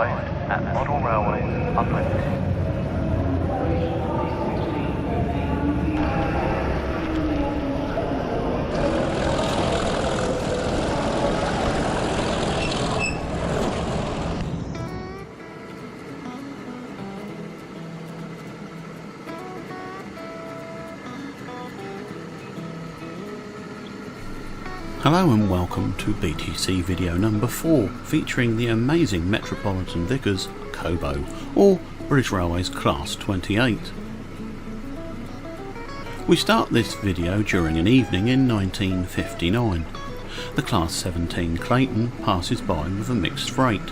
arrived at Model Railways Unlimited. Hello and welcome to BTC video number 4, featuring the amazing Metropolitan Vickers Co Bo, or British Railways Class 28. We start this video during an evening in 1959. The Class 17 Clayton passes by with a mixed freight.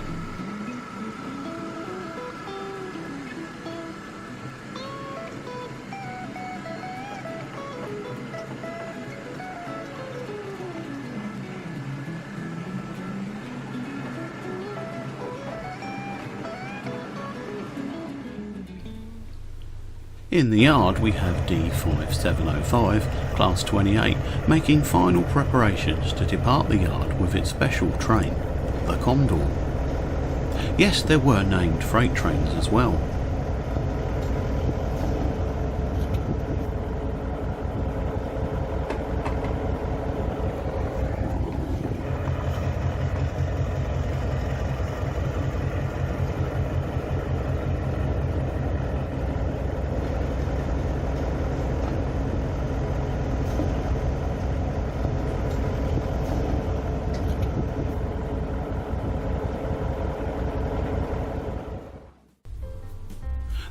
In the yard we have D5705 Class 28 making final preparations to depart the yard with its special train, the Condor. Yes, there were named freight trains as well.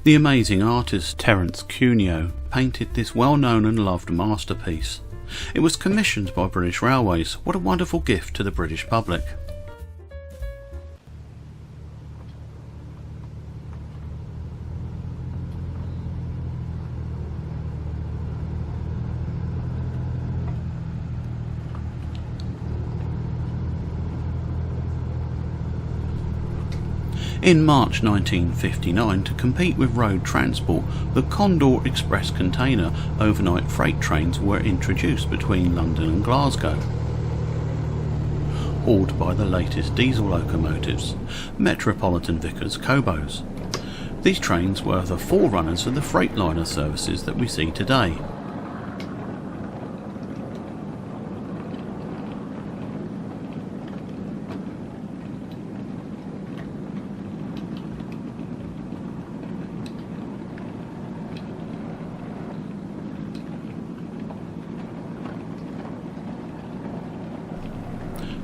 The amazing artist Terence Cuneo painted this well-known and loved masterpiece. It was commissioned by British Railways. What a wonderful gift to the British public. In March 1959, to compete with road transport, the Condor Express container overnight freight trains were introduced between London and Glasgow. Hauled by the latest diesel locomotives, Metropolitan Vickers Co Bos. These trains were the forerunners of the Freightliner services that we see today.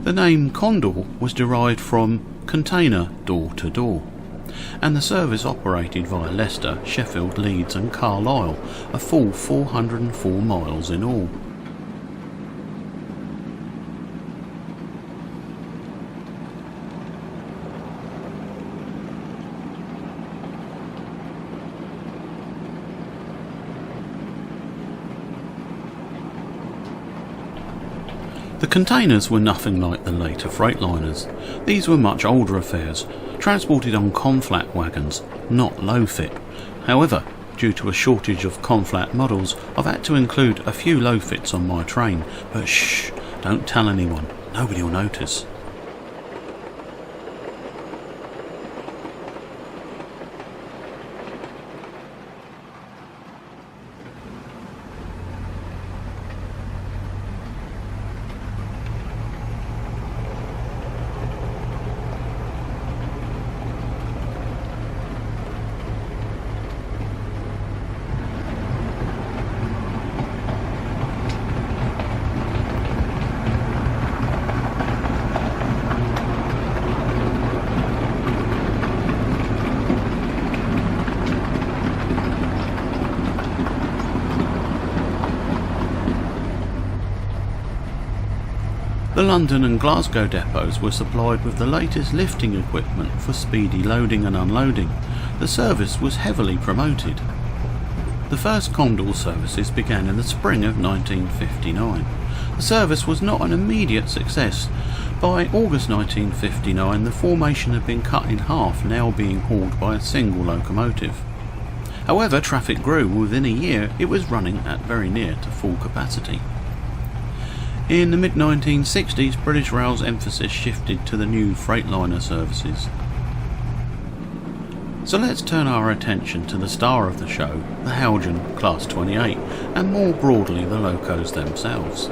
The name Condor was derived from container door to door, and the service operated via Leicester, Sheffield, Leeds and Carlisle, a full 404 miles in all. The containers were nothing like the later Freightliners. These were much older affairs, transported on conflat wagons, not low-fit. However, due to a shortage of conflat models, I've had to include a few low-fits on my train, but shh, don't tell anyone, nobody will notice. The London and Glasgow depots were supplied with the latest lifting equipment for speedy loading and unloading. The service was heavily promoted. The first Condor services began in the spring of 1959. The service was not an immediate success. By August 1959, the formation had been cut in half, now being hauled by a single locomotive. However, traffic grew. Within a year, it was running at very near to full capacity. In the mid-1960s, British Rail's emphasis shifted to the new Freightliner services. So let's turn our attention to the star of the show, the Howden Class 28, and more broadly the locos themselves.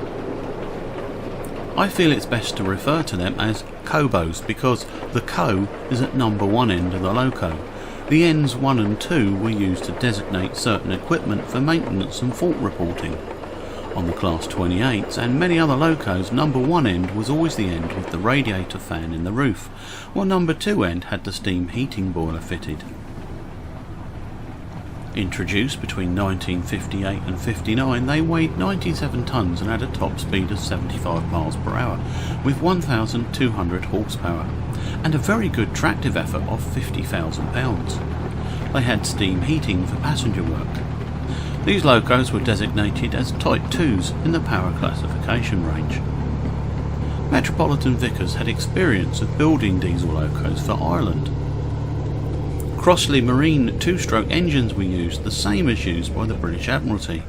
I feel it's best to refer to them as COBOs because the CO is at number 1 end of the loco. The ends 1 and 2 were used to designate certain equipment for maintenance and fault reporting. On the Class 28s and many other locos, number 1 end was always the end with the radiator fan in the roof, while number 2 end had the steam heating boiler fitted. Introduced between 1958 and 59, they weighed 97 tonnes and had a top speed of 75 miles per hour, with 1,200 horsepower, and a very good tractive effort of 50,000 pounds. They had steam heating for passenger work. These locos were designated as Type 2s in the power classification range. Metropolitan Vickers had experience of building diesel locos for Ireland. Crossley Marine 2-stroke engines were used, the same as used by the British Admiralty.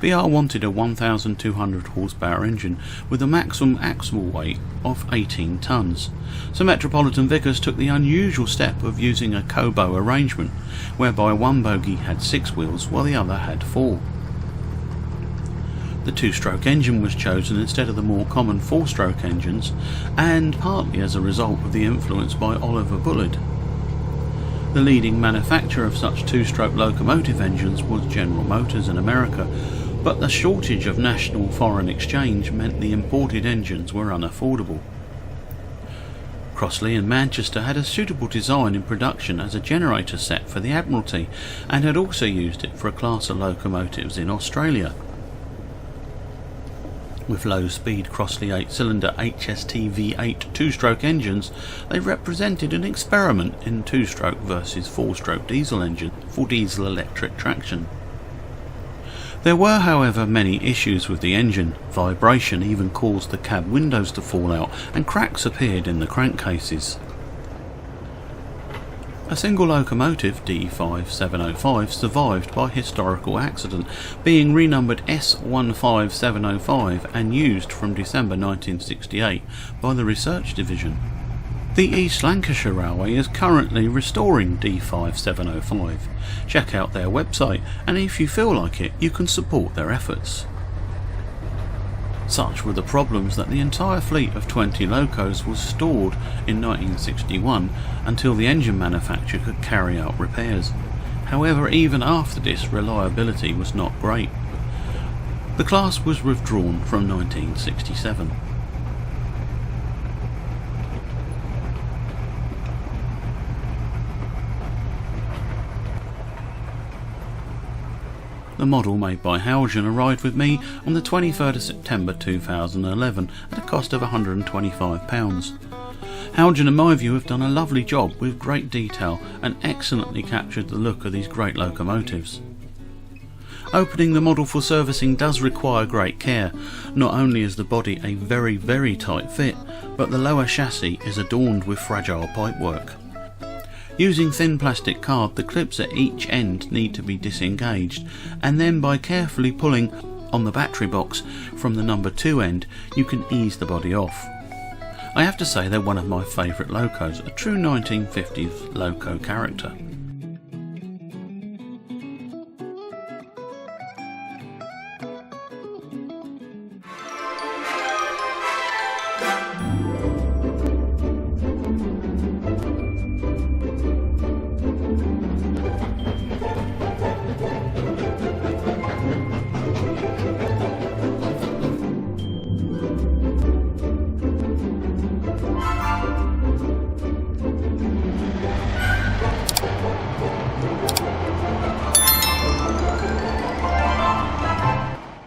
BR wanted a 1,200 horsepower engine with a maximum axle weight of 18 tonnes, so Metropolitan Vickers took the unusual step of using a Co Bo arrangement, whereby one bogie had 6 wheels while the other had 4. The 2-stroke engine was chosen instead of the more common 4-stroke engines, and partly as a result of the influence by Oliver Bullard. The leading manufacturer of such 2-stroke locomotive engines was General Motors in America, but the shortage of national foreign exchange meant the imported engines were unaffordable. Crossley and Manchester had a suitable design in production as a generator set for the Admiralty, and had also used it for a class of locomotives in Australia. With low-speed Crossley 8-cylinder HST V8 2-stroke engines, they represented an experiment in 2-stroke versus 4-stroke diesel engine for diesel-electric traction. There were, however, many issues with the engine. Vibration even caused the cab windows to fall out, and cracks appeared in the crankcases. A single locomotive, D5705, survived by historical accident, being renumbered S15705 and used from December 1968 by the Research Division. The East Lancashire Railway is currently restoring D5705. Check out their website, and if you feel like it, you can support their efforts. Such were the problems that the entire fleet of 20 locos was stored in 1961 until the engine manufacturer could carry out repairs. However, even after this, reliability was not great. The class was withdrawn from 1967. The model made by Howden arrived with me on the 23rd of September 2011 at a cost of £125. Howden, in my view, have done a lovely job with great detail and excellently captured the look of these great locomotives. Opening the model for servicing does require great care. Not only is the body a very, very tight fit, but the lower chassis is adorned with fragile pipework. Using thin plastic card, the clips at each end need to be disengaged, and then by carefully pulling on the battery box from the number 2 end, you can ease the body off. I have to say they're one of my favourite locos, a true 1950s loco character.